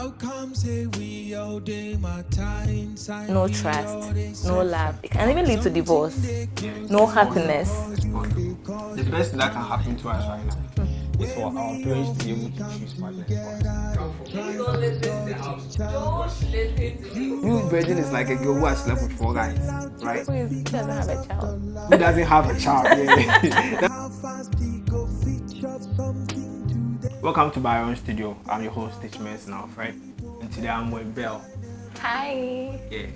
no trust, no love. It can even lead to divorce. No happiness. The best thing that can happen to us right now is for our parents to be able to choose partners for us. Don't listen to us. Don't listen to me. New virgin is like a girl who has slept with 4 guys, right? Who doesn't have a child? Who doesn't have a child? Yeah. Welcome to Byron Studio. I'm your host, Techie Menson, right? And today I'm with Belle. Hi. Yeah,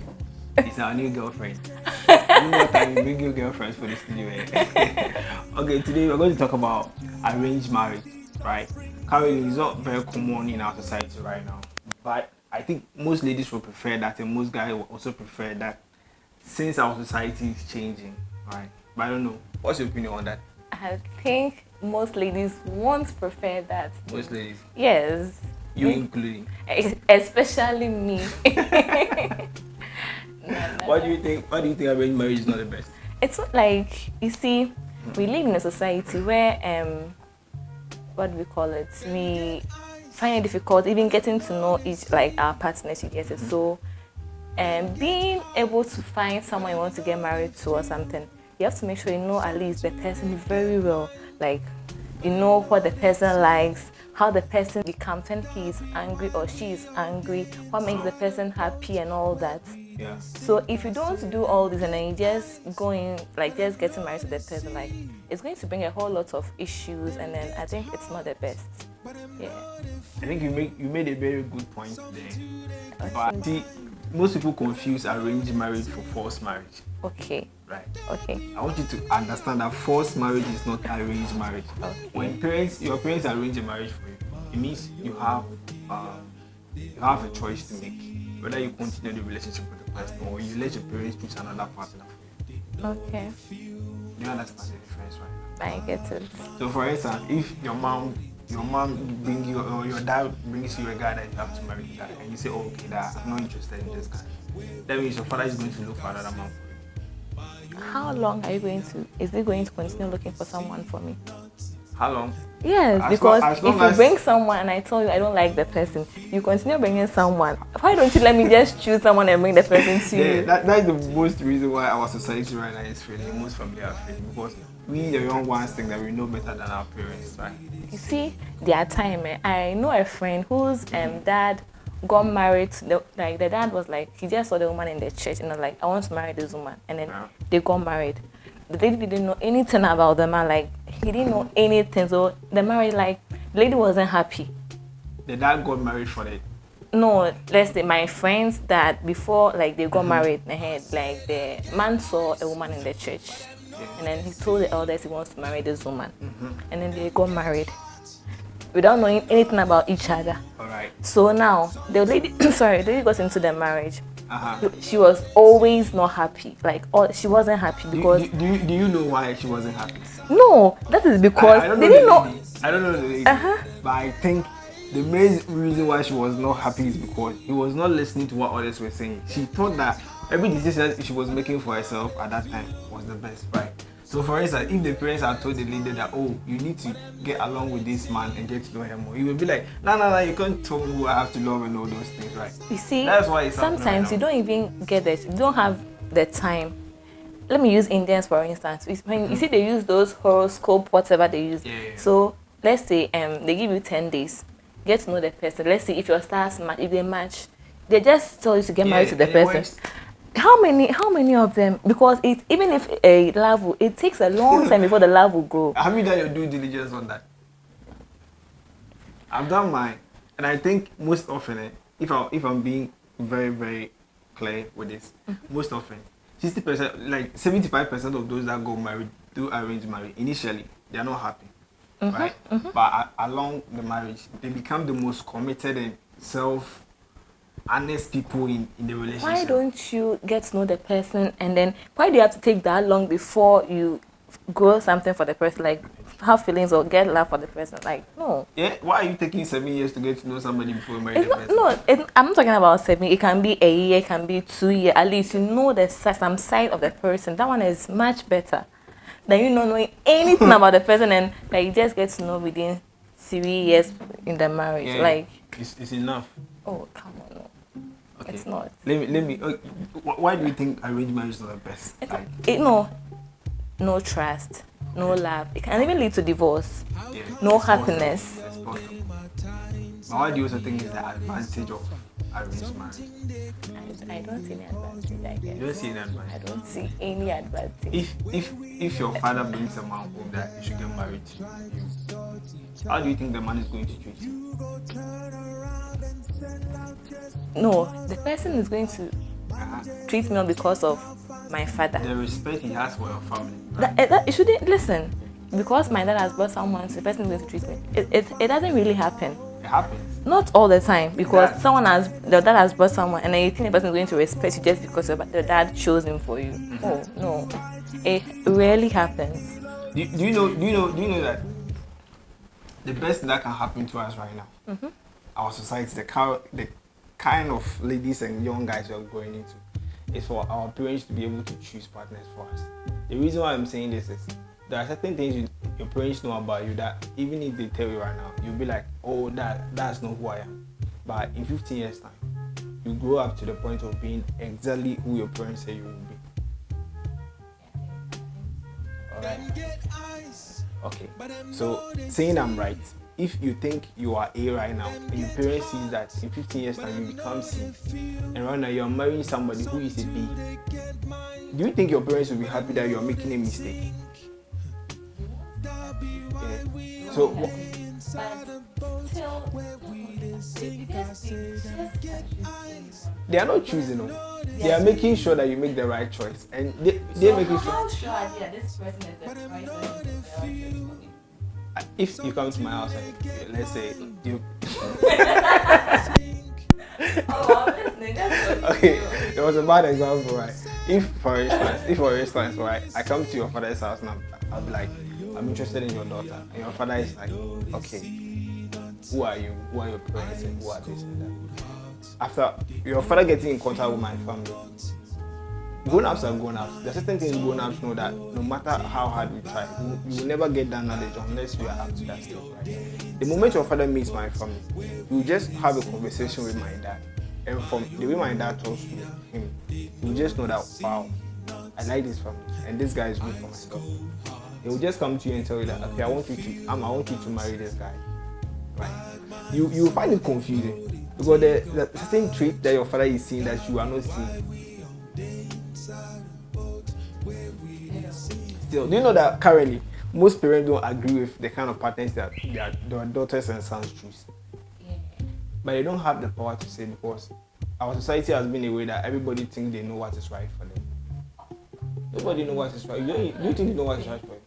it's our new girlfriend. You know what time you bring your girlfriends for the studio? Yeah. Okay, today we're going to talk about arranged marriage, right? Currently, it's not very common in our society right now, but I think most ladies will prefer that, and most guys will also prefer that, since our society is changing, right? But I don't know. What's your opinion on that? I think most ladies won't prefer that. Most ladies? Yes. You including? Especially me. What do you think? Why do you think arranged marriage is not the best? It's not like, you see, we live in a society where what do we call it? We find it difficult even getting to know each, like, our partners, you get it. So being able to find someone you want to get married to or something, you have to make sure you know at least the person very well. Like, you know what the person likes, how the person becomes when he is angry or she is angry, what makes the person happy and all that. Yeah. So if you don't do all this and then you just go in, like, just getting married to the person, like, it's going to bring a whole lot of issues, and then I think it's not the best. Yeah. I think you made a very good point there. Okay. But see, most people confuse arranged marriage for forced marriage. Okay. Right. Okay. I want you to understand that forced marriage is not arranged marriage. Okay. When your parents arrange a marriage for you, it means you have a choice to make, whether you continue the relationship with the person or you let your parents choose another partner for you. Okay. Do you understand the difference right now? I get it. So for instance, if your mom brings you, or your dad brings you a guy that you have to marry the guy, and you say, oh, okay, that I'm not interested in this guy, that means your father is going to look for another man for you. How long are you going to, is he going to continue looking for someone for me? How long? Yes, because if you bring someone and I tell you I don't like the person, you continue bringing someone. Why don't you let me just choose someone and bring the person to you? That's the most reason why our society right now is failing, most families are failing, because we, the young ones, think that we know better than our parents, right? You see, there are times, I know a friend whose dad got married. The dad was like, he just saw the woman in the church and was like, I want to marry this woman. And then they got married. The lady didn't know anything about the man, like, he didn't know anything. So the marriage, like, the lady wasn't happy. The dad got married for it? No, let's say my friends that before, like, they got married, like, the man saw a woman in the church. And then he told the elders he wants to marry this woman. And then they got married without knowing anything about each other. Alright. So now the lady the lady got into the marriage. She was always not happy. Like, she wasn't happy because do you know why she wasn't happy? No, that is because they didn't know. I don't know the lady. But I think the main reason why she was not happy is because he was not listening to what others were saying. She thought that every decision she was making for herself at that time was the best, right? So for instance, if the parents had told the lady that, oh, you need to get along with this man and get to know him more, he would be like, no, you can't tell me who I have to love and all those things, right? You see, that's why it's sometimes you don't even get it. You don't have the time. Let me use Indians for instance. When you see they use those horoscope, whatever they use. So let's say they give you 10 days. Get to know the person. Let's see if your stars match. If they match, they just tell you to get married to the person. How many of them? Because even if a love, it takes a long time before the love will grow. Have you done your due diligence on that? I've done mine, and I think most often, if I'm being very, very clear with this, most often, 60%, like 75% of those that go married do arranged marriage. Initially, they are not happy, right? But along the marriage, they become the most committed and honest people in the relationship. Why don't you get to know the person, and then why do you have to take that long before you grow something for the person, like have feelings or get love for the person? Like, no. Yeah, why are you taking 7 years to get to know somebody before you marry the person? No, I'm not talking about 7. It can be a year, it can be 2 years. At least you know some side of the person. That one is much better than you not knowing anything about the person and like you just get to know within 3 years in the marriage. Yeah, like it's enough. Oh, come on, no. Okay. It's not. Let me. Why do you think arranged marriage is not the best? No trust, no love. It can even lead to divorce. Yeah, No it's happiness. possible. It's possible. But what do you also think is the advantage of arranged marriage? I don't see any advantage, I guess. You don't see any I advantage. don't see any advantage. If your father brings a man home that you should get married to you, how do you think the man is going to treat you? No, the person is going to treat me not because of my father. The respect he has for your family. It shouldn't listen. Because my dad has brought someone, so the person is going to treat me. It doesn't really happen. It happens. Not all the time, because the dad has brought someone, and then you think the person is going to respect you just because the dad chose him for you. Mm-hmm. Oh no, it rarely happens. Do you know that the best thing that can happen to us right now, our society, the kind of ladies and young guys we are going into, is for our parents to be able to choose partners for us. The reason why I'm saying this is there are certain things your parents know about you that even if they tell you right now, you'll be like, oh, that's not who I am. But in 15 years time, you grow up to the point of being exactly who your parents say you will be. Alright. Okay. So saying I'm right, if you think you are A right now and your parents see that in 15 years time you become C, and right now you're marrying somebody who is a B, do you think your parents will be happy that you're making a mistake? Yeah. So they are not choosing them. They are making sure that you make the right choice, and they're making sure. How sure are you that this person is the right person? If you come to my house and let's say you okay, there was a bad example, right? If for instance, right, I come to your father's house and I'll be like, I'm interested in your daughter, and your father is like, okay, who are you? Who are your parents? And who are this and that? After your father getting in contact with my family, grown-ups are grown-ups. There are certain things grown-ups know that no matter how hard we try, you will never get that knowledge unless you are up to that stage, right? The moment your father meets my family, you just have a conversation with my dad. And from the way my dad talks to him, you just know that, wow, I like this family, and this guy is good for my daughter. They will just come to you and tell you that, okay, I want you to marry this guy, right? You find it confusing because the certain trait that your father is seeing that you are not seeing. Still, do you know that currently most parents don't agree with the kind of partners that their daughters and sons choose? But they don't have the power to say, because our society has been a way that everybody thinks they know what is right for them. Nobody knows what is right. Do you think you know what is right for you?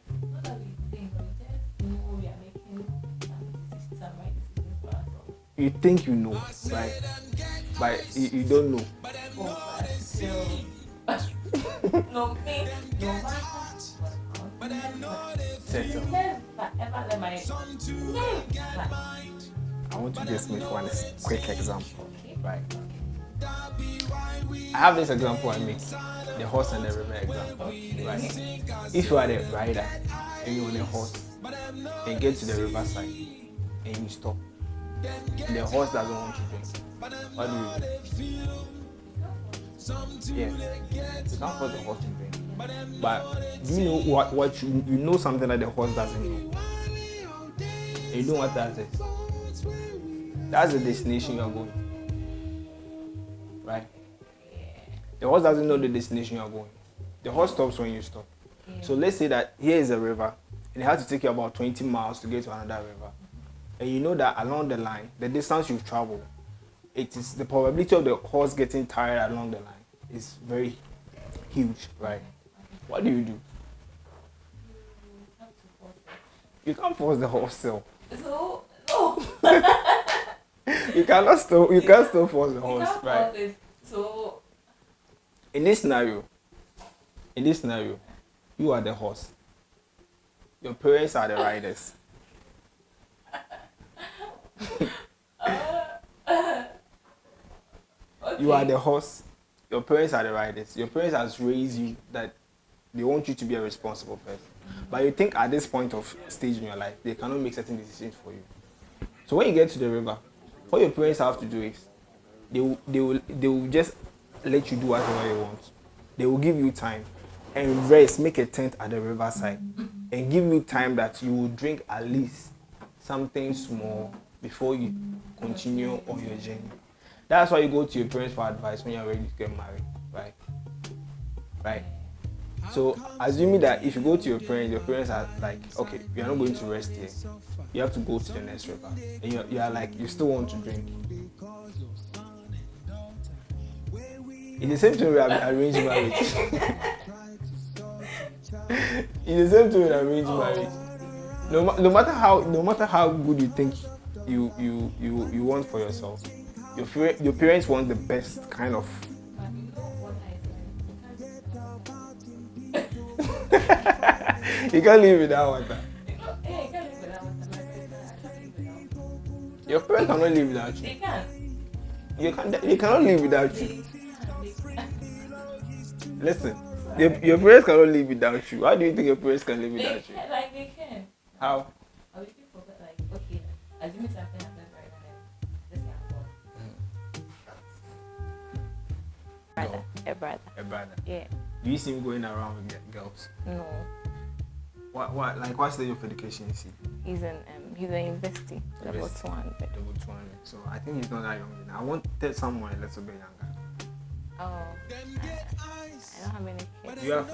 You think you know, right? But you don't know. No, me. No I want to just make one quick example, right? I have this example I make, the horse and the river example, right? If you are the rider and you're on a horse and get to the riverside and you stop, the horse doesn't want to drink. What do you do? Yeah, you can't force the horse to drink. But do you know what you know something that the horse doesn't know? And you know what that is? That's the destination you are going, right? The horse doesn't know the destination you are going. The horse stops when you stop. So let's say that here is a river, and it has to take you about 20 miles to get to another river. And you know that along the line, the distance you've traveled, it is the probability of the horse getting tired along the line is very huge, right? What do? You can't force the horse still. So no. You can't still force the horse, right? So in this scenario, you are the horse. Your parents are the riders. Okay. You are the horse. Your parents are the riders. Your parents has raised you that they want you to be a responsible person. But you think at this point of stage in your life, they cannot make certain decisions for you. So when you get to the river, what your parents have to do is they will just let you do whatever you want. They will give you time and rest, make a tent at the riverside, and give you time that you will drink at least something small before you continue on your journey. That's why you go to your parents for advice when you're ready to get married, right? Right. So assuming that if you go to your parents are like, okay, you're not going to rest here. You have to go to the next river, and you are like, you still want to drink. It's the same thing with arranged marriage. It's the same thing with arranged marriage. No matter how good you think you want for yourself, your parents want the best kind of. You can't live without water. Your parents cannot live without you. They cannot live without you. Listen, your parents cannot live without you. How do you think your parents can live without you? Like they can. How? Are we people like, okay, assuming something happens right now, this can happen. Brother. A brother. Yeah. Do you see him going around with girls? No. What stage of education is he? He's in university, level 200. Level 200. So I think he's not that young now. I want someone a little bit younger. Oh, I don't have any kids. You have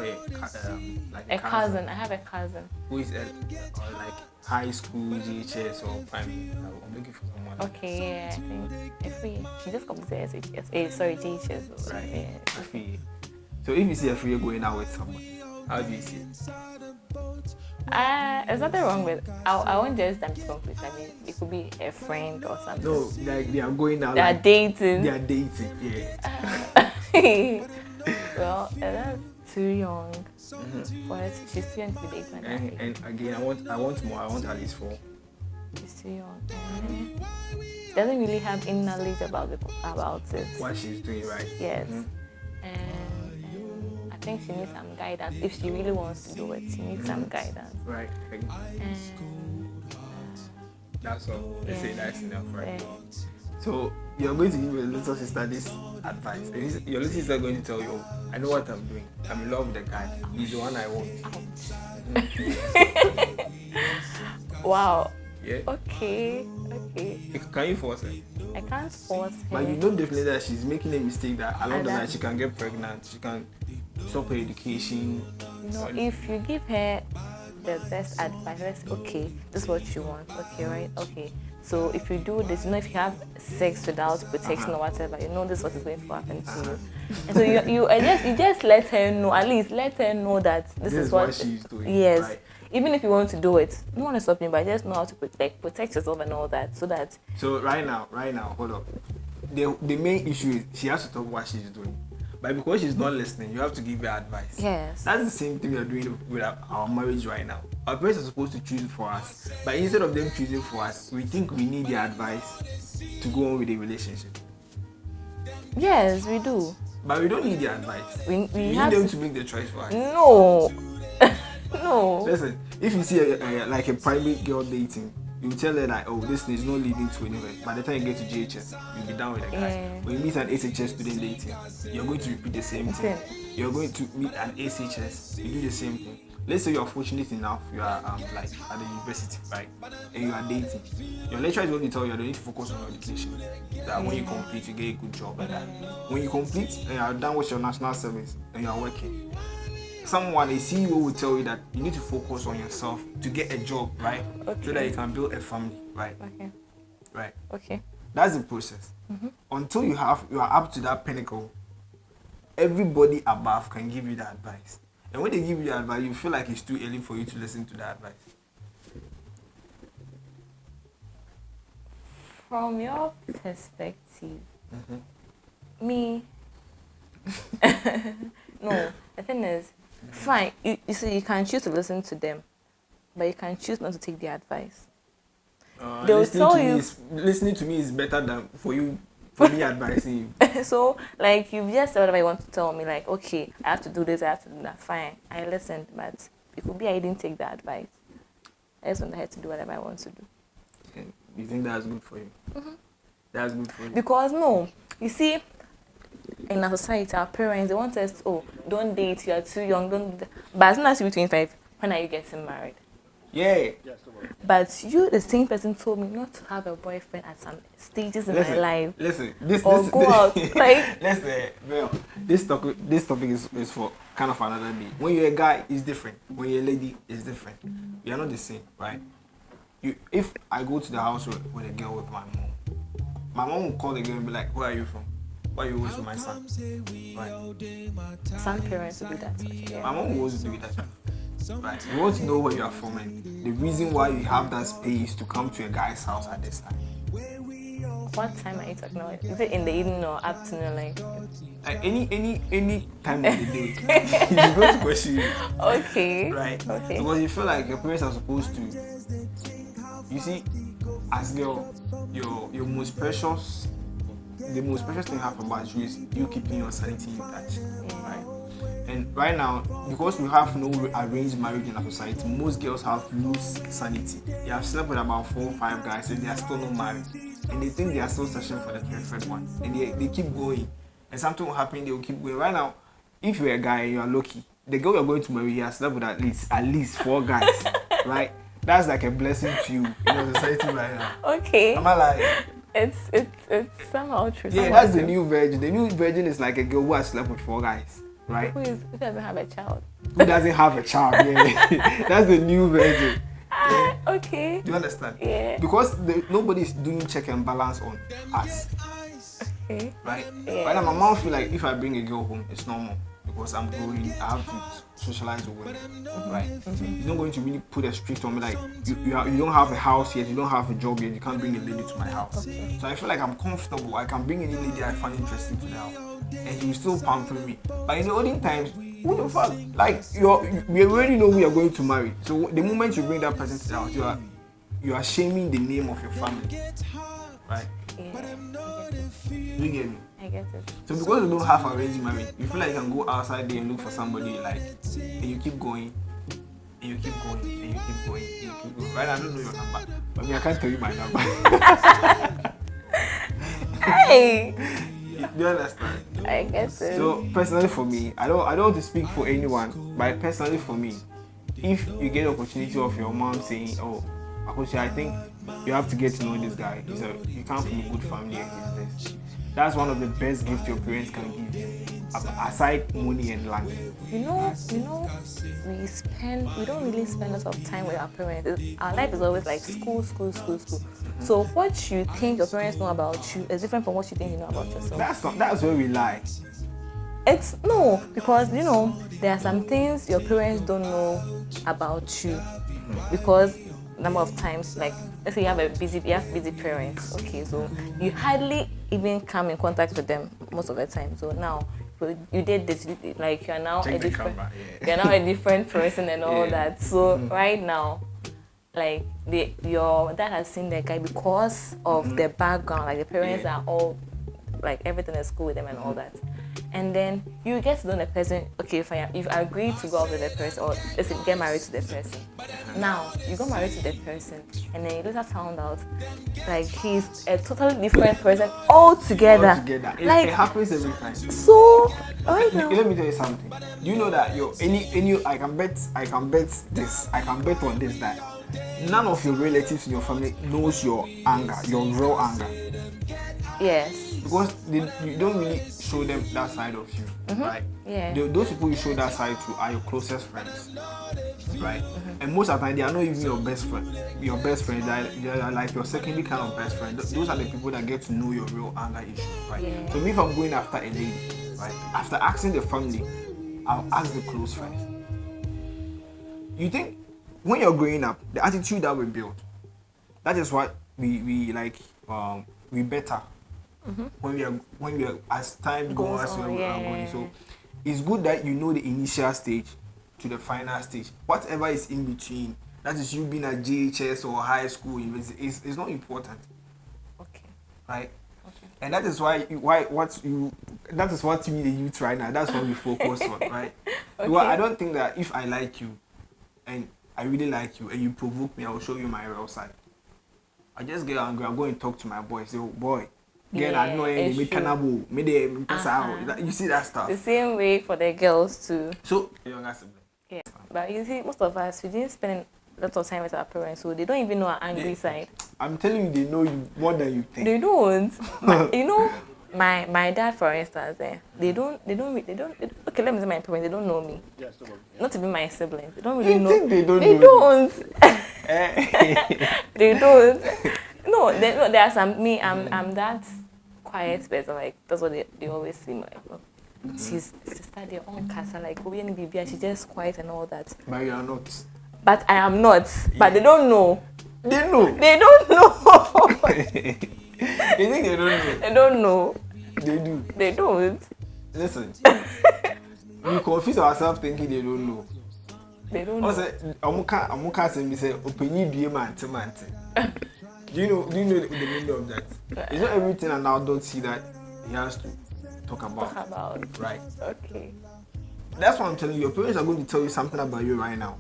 a cousin. I have a cousin. Who is like high school, GHS or primary? I'm looking for someone. Okay, yeah, I think she just completed SHS. Sorry, GHS. Right. Yeah. Free. So if you see a free going out with someone, how do you see it? There's nothing wrong with. I won't just jump to conclusion. I mean, it could be a friend or something. No, like they are going out. They are dating. They are dating. Yeah. Well, that's too young. For her, she's too young to be dating. And again, I want more. I want at least 4. She's too young. She doesn't really have any knowledge about it. What she's doing, right? Yes. And I think she needs some guidance. If she really wants to do it, she needs some guidance. Right. That's all. They say that's enough, right? So you're going to give your little sister this advice. And your little sister is going to tell you, oh, I know what I'm doing. I'm in love with the guy. He's the one I want. Wow. Yeah. Okay. Can you force her? I can't force her. But you know definitely that she's making a mistake that along the line she can get pregnant. She can stop her education. If you give her the best advice, let's say, okay, this is what you want. Okay, right? Okay. So if you do this, if you have sex without protection or whatever, this is what is going to happen to you. And so you just let her know, at least let her know that this is what she's doing. Yes. Right. Even if you want to do it, no one is stopping, but just know how to protect yourself and all that, so that. So right now, hold up. The main issue is she has to talk what she's doing. But because she's not listening, you have to give her advice. Yes. That's the same thing we are doing with our marriage right now. Our parents are supposed to choose for us. But instead of them choosing for us, we think we need their advice to go on with the relationship. Yes, we do. But we don't need their advice. We need them to make the choice for us. No. No. Listen, if you see a private girl dating, you tell her that, oh, this is not leading to anywhere. By the time you get to GHS, you'll be down with the guy. Yeah. When you meet an SHS student dating, you're going to repeat the same thing. You're going to meet an SHS, you do the same thing. Let's say you're fortunate enough, you are like at the university, right? And you are dating. Your lecturer is going to tell you need to focus on your education. That when you complete, you get a good job like that. When you complete and you are done with your national service and you are working, a CEO will tell you that you need to focus on yourself to get a job, right? Okay. So that you can build a family, right? Okay. Right. Okay. That's the process. Until you are up to that pinnacle, everybody above can give you the advice. And when they give you the advice, you feel like it's too early for you to listen to the advice. From your perspective, me, no, the thing is, fine, you see, you can choose to listen to them, but you can choose not to take their advice. They'll tell you. Listening to me is better than for me advising you. So, like, you've just said whatever you want to tell me, like, okay, I have to do this, I have to do that, fine. I listened, but it could be I didn't take the advice. I just went ahead to do whatever I want to do. And you think that's good for you? That's good for you? Because, no, You see, in our society, our parents, they want us, oh, don't date, you are too young, don't do that. But as soon as you're 25, when are you getting married? Yeah. But you, the same person, told me not to have a boyfriend at some stages in my life. Listen, or go out. Like, listen, well, this topic is for kind of another day. When you're a guy, it's different. When you're a lady, it's different. We are not the same, right? If I go to the house with a girl with my mom will call the girl and be like, "Where are you from? Why are you always with my son?" Right? some parents do that. Yeah. My mom will always do that. Right? You want to know where you are from and the reason why you have that space to come to a guy's house at this time. What time are you talking about? Is it in the evening or afternoon? Like Any time of the day. It's going to question you. okay. Right? Okay. Because you feel like your parents are supposed to. You see, as girl, your most precious, the most precious thing you have about you is you keeping your sanity intact. Right? And right now, because we have no arranged marriage in our society, most girls have loose sanity. They have slept with about 4 or 5 guys and they are still not married. And they think they are still searching for the perfect one. And they keep going. And something will happen, they will keep going. Right now, if you're a guy and you are lucky, the girl you're going to marry, he has slept with at least 4 guys. Right? That's like a blessing to you in society right now. Okay. Am I like? It's somehow true. Yeah, that's the new virgin. The new virgin is like a girl who has slept with 4 guys. Right? Who doesn't have a child? Who doesn't have a child? Yeah. That's the new virgin. Yeah. Okay. Do you understand? Yeah. Because nobody's doing check and balance on us. Okay. Right? Yeah. Right now, my mom feel like if I bring a girl home, it's normal. Because I'm growing, I have to socialize with women. Right? He's not going to really put a strict on me like, you don't have a house yet, you don't have a job yet, you can't bring a lady to my house. Okay. So I feel like I'm comfortable. I can bring any lady I find interesting to the house. And he will still pamper me. But in the olden times, who the fuck? Like, we already know who you're going to marry. So the moment you bring that person to the house, you are shaming the name of your family. Right? Yeah. You get me? I get it. So because you don't have arranged marriage, you feel like you can go outside there and look for somebody like, and you keep going, and you keep going, and you keep going, and you keep going. Right? I don't know your number, but I can't tell you my number. Hey. Do you understand? I get it. So personally for me, I don't want to speak for anyone, but personally for me, if you get the opportunity of your mom saying, "Oh, Akosia, I think you have to get to know this guy. You come from a good family and he's this." That's one of the best gifts your parents can give you, aside money and land. You know, we don't really spend a lot of time with our parents. Our life is always like school. So what you think your parents know about you is different from what you think you know about yourself. That's where we lie. It's no, because there are some things your parents don't know about you, because number of times, like let's say you have busy parents, okay, so you hardly even come in contact with them most of the time. So now you did this, like you're now a different you're now a different person and all that. So right now, like your dad has seen the guy because of their background, like the parents are all like everything is cool with them and all that. And then you get to know the person, okay, fine, you've agreed to go out with the person or listen, get married to the person. Now, you got married to the person and then you later found out like he's a totally different person altogether. It happens every time. So, right now. Let me tell you something. Do you know that I can bet this, I can bet on this that none of your relatives in your family knows your anger, your real anger. Yes. Because you don't really show them that side of you, right? Yeah. Those people you show that side to are your closest friends, right? And most of the time, they are not even your best friend. Your best friends, they are like your secondary kind of best friend. Those are the people that get to know your real anger issue, right? Yeah. So if I'm going after a lady, right? After asking the family, I'll ask the close friends. You think when you're growing up, the attitude that we build, that is what we like. We better. When we are as time goes as we are going. So it's good that you know the initial stage to the final stage. Whatever is in between, that is you being at JHS or high school, university, is not important. Okay. Right? Okay. And that is that is what me the youth right now. That's what we focus on, right? Okay. Well, I don't think that if I like you and I really like you and you provoke me, I will show you my real side. I just get angry, I'll go and talk to my boy, say, "Oh boy, Again, I know any me cannibal, me de you see that stuff. The same way for the girls too. So younger sibling. Yeah, but you see, most of us we didn't spend a lot of time with our parents, so they don't even know our angry side. I'm telling you, they know you more than you think. They don't. You know, my dad, for instance, they don't. Okay, let me say my parents. They don't know me. Yes, not even my siblings. They don't really know. Think they don't. They know don't. They don't. No, there are some. Me, I'm that quiet person. Like that's what they always seem like. Oh, she's sister, they're on casa. Like she's just quiet and all that. But you are not. But I am not. But they don't know. They know. They don't know. You think they don't know? They don't know. They do. They don't. Listen. We confuse ourselves thinking they don't know. They don't know. Also, Amuka say me say opini due man. Do you know the meaning of that? It's not everything an adult see that he has to talk about. Right. Okay. That's what I'm telling you. Your parents are going to tell you something about you right now.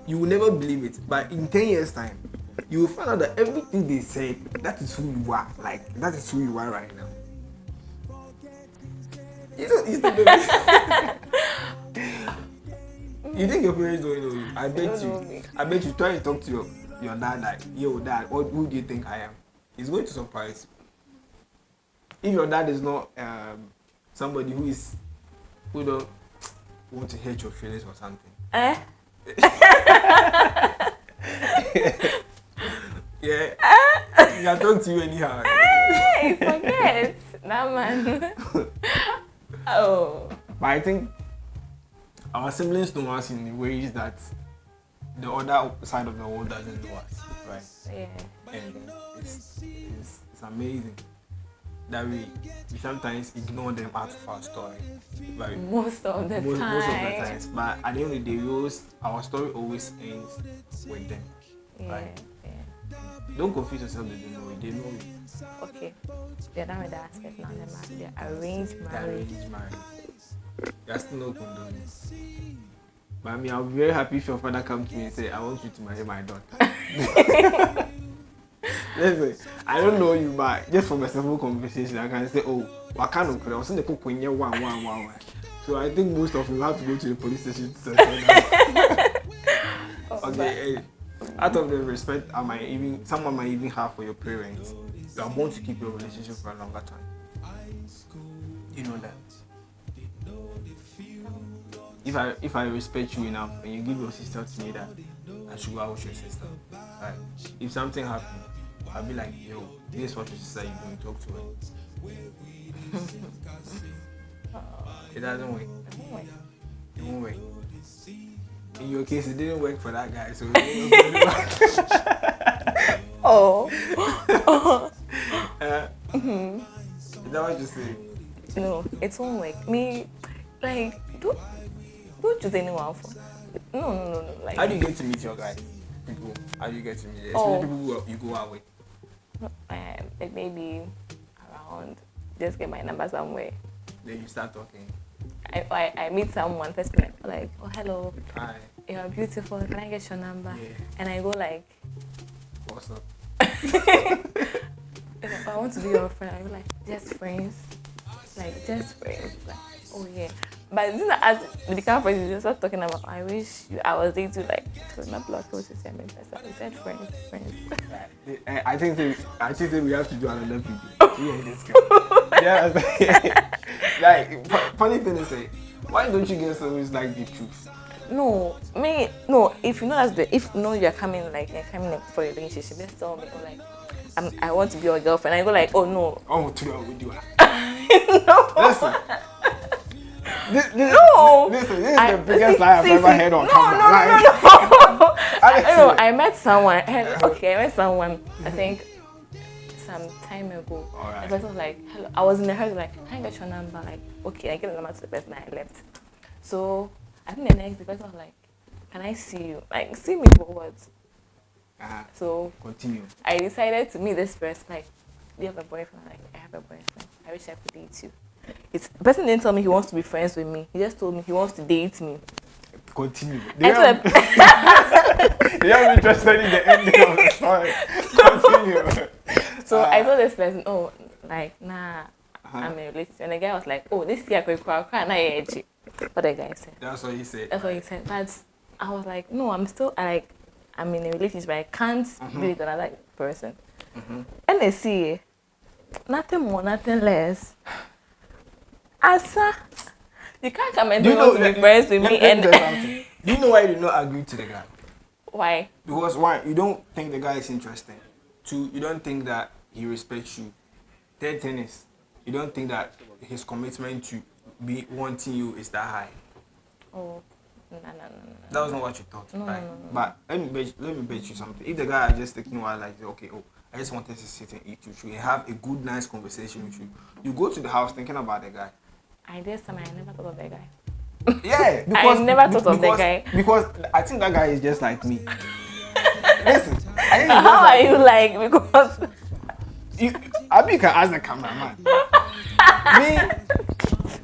You will never believe it. But in 10 years' time, you will find out that everything they said, that is who you are. Like, that is who you are right now. You think your parents don't know you? I bet you try to talk to your dad like, yo dad, who do you think I am? He's going to surprise you. If your dad is not somebody who don't want to hurt your feelings or something. Yeah. He can talk to you anyhow. Hey, forget. That man. Oh. But I think our siblings know us in ways that the other side of the world doesn't know us, right? Yeah. And it's amazing that we sometimes ignore them out of our story. Like Most of the times. But at the end of the day, our story always ends with them. Yeah. Right? Yeah. Don't confuse yourself, they don't know you. They know you. Okay. They're done with that aspect now. They're arranged marriage. You're still not condoning. But I mean, I'll be very happy if your father comes to me and say, I want you to marry my daughter. Listen, I don't know you, but just from a simple conversation, I can say, oh, what kind of I was in the cook when you're one. So I think most of you have to go to the police station to settle that. Okay, out of the respect someone might even have for your parents, you are born to keep your relationship for a longer time. You know that. If I respect you enough and you give your sister to me, that I should go out with your sister. Right? If something happens, I'll be like, yo, this is what your sister you going to talk to her. It doesn't work. It won't work. In your case, it didn't work for that guy, so it didn't work. Oh. Is that what you say? No, it won't work. Me, like, don't choose anyone for. No. Like, how do you get to meet your guys? People, how do you get to meet them? Especially people who you go out with. Like maybe around, just get my number somewhere. Then you start talking. I meet someone first, like, oh hello, hi, you're beautiful. Can I get your number? Yeah. And I go like, what's up? If I want to be your friend, I go like, just friends, like just friends. Like, oh yeah. But this is as we become friends, you start talking about. I wish I was there to like not block close to say we said friends. I think we have to do another video. Yeah, this guy. Yeah, like funny thing is, why don't you guys always like the truth? No. If you know if you know you're coming for a relationship, just tell me. Or like, I want to be your girlfriend. I go like, oh no. Oh, to do with you. No. Listen. This is the biggest lie I've ever heard on camera. No. I met someone. I met someone. I think some time ago. Alright. The person was like, hello. I was in the house like, can I get your number? Like, okay, I get the number to the person. I left. So I think the next the person was like, can I see you? Like, see me for what? So continue. I decided to meet this person. Like, do you have a boyfriend? Like, I have a boyfriend. I wish I could date you. The person didn't tell me he wants to be friends with me. He just told me he wants to date me. Continue. They are interested in the ending of the story. Continue. So I told this person, oh, like, nah, I'm in a relationship. And the guy was like, oh, this year I could cry, and I edgy. What the guy said. That's what he said. That's what he said. But I was like, no, I'm in a relationship, but I can't be with another person. And they see, nothing more, nothing less. Asa, you can't come and want to be friends with me. And do you know why you did not agree to the guy? Why? Because one, you don't think the guy is interesting. Two, you don't think that he respects you. Third thing is, you don't think that his commitment to be wanting you is that high. Oh, no. That was not what you thought, right? No. But let me bet you something. If the guy had just taken a while, like, okay, I just wanted to sit and eat with you and have a good, nice conversation with you. You go to the house thinking about the guy. I never thought of the guy. Yeah, because I never thought of the guy. Because I think that guy is just like me. Listen, how are you like? Because Abi can ask the cameraman. Me,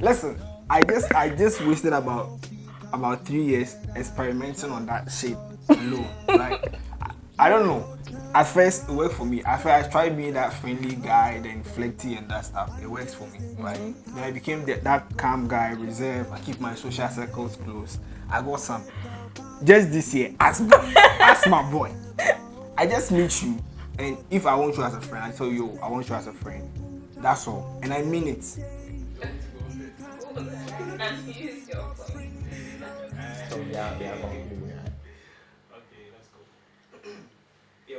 listen, I just wasted about 3 years experimenting on that shit alone. Like, I don't know. At first, it worked for me. At first, I tried being that friendly guy, then flirty and that stuff. It works for me, right? Then I became that calm guy, reserved. I keep my social circles close. I got some. Just this year, ask my boy. I just meet you, and if I want you as a friend, I tell you, I want you as a friend. That's all, and I mean it. So yeah. Okay, let's go. Yeah.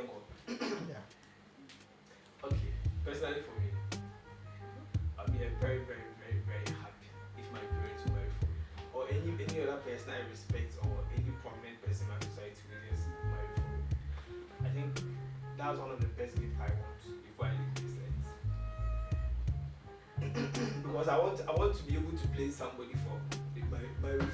Okay, personally for me, I'll be very, very, very, very happy if my parents were married for me, or any other person I respect, or any prominent person in my society who is married for me. I think that's one of the best gifts I want before I leave this earth. Because I want to be able to play somebody for my rich.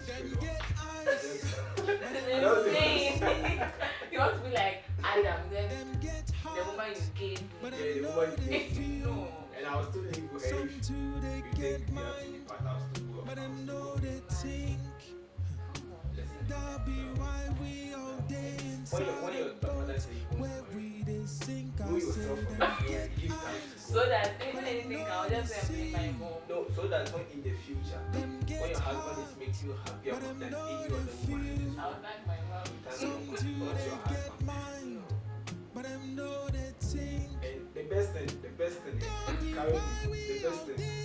You want to be like Adam, then the woman you gave me. Yeah, the woman you gave me. No. And I was still live with her if you think we have to be part, I was still go up. When your mother says you want to marry, know yourself and give time to go. So that even anything, I'll just say my mom. No, so that when in the future, when your husband is making you happier than any other woman, I'll thank my mom. what's your husband? And the best thing is, currently, the best thing,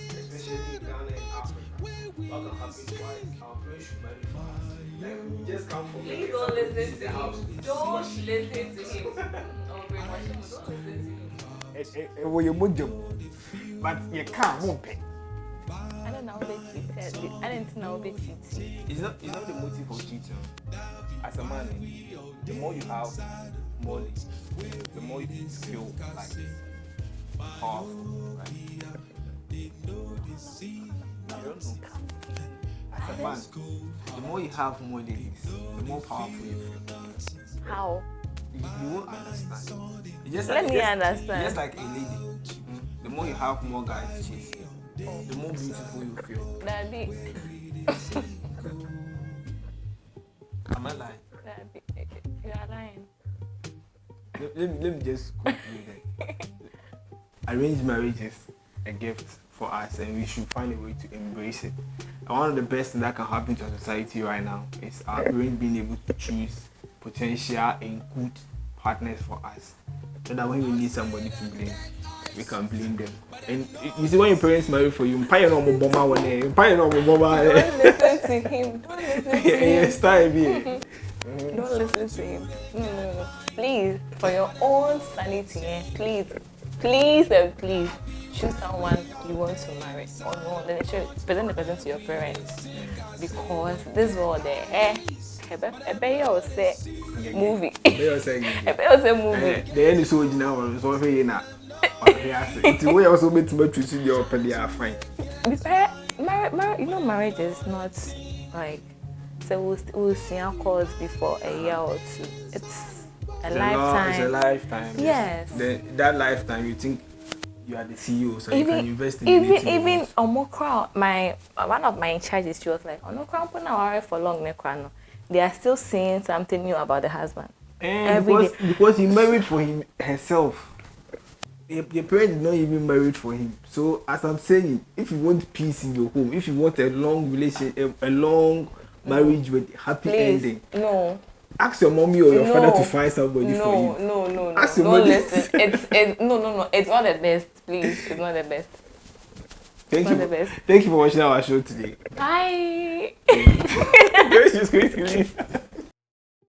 especially in Ghana and Africa, what can happen twice, our parents should marry for us. Like, we just come from Please don't listen to the him. house. Don't listen to him. Oh, very much. Don't listen to him. Well, you're but you can't move it. I don't know how they cheated. I didn't know they cheated. It's not the motive for cheating. As a man, the more you have money, the more you feel like powerful, right? You don't know. As a man, the more you have more ladies, the more powerful you feel. How? You won't understand. Let me understand. Just like a lady, the more you have more guys chasing you, the more beautiful you feel. Daddy. Am I lying? Daddy, you are lying. Let me just conclude it. Arranged marriage is a gift for us, and we should find a way to embrace it. And one of the best things that can happen to our society right now is our parents being able to choose potential and good partners for us, so that when we need somebody to blame, we can blame them. And you see, when your parents marry for you, don't listen to him. Don't listen to him. Don't listen to him. No. Please, for your own sanity, please, choose someone you want to marry. Or no, then present the person to your parents. Because this world there, a say movie. A movie. The end is so original, so very now. It's way also made to make you your penny are fine. Marriage is not like, so we'll see our calls before a year or two. It's a lifetime. It's a lifetime. Yes. That lifetime, you think you are the CEO, so you can invest in anything. Even Omokra, one of my charges, she was like, Omokra, put now for long, they are still saying something new about the husband. And because he married for herself. your parents did not even married for him. So as I'm saying, if you want peace in your home, if you want a long relation, a long marriage with happy Please, ending, no. ask your mommy or your No. father to find somebody for you. No. Ask your No, mother. listen. It's no. It's not the best. Please, it's not the best. Thank Not you. the best. Thank you for watching our show today. Bye. Grace is going to leave.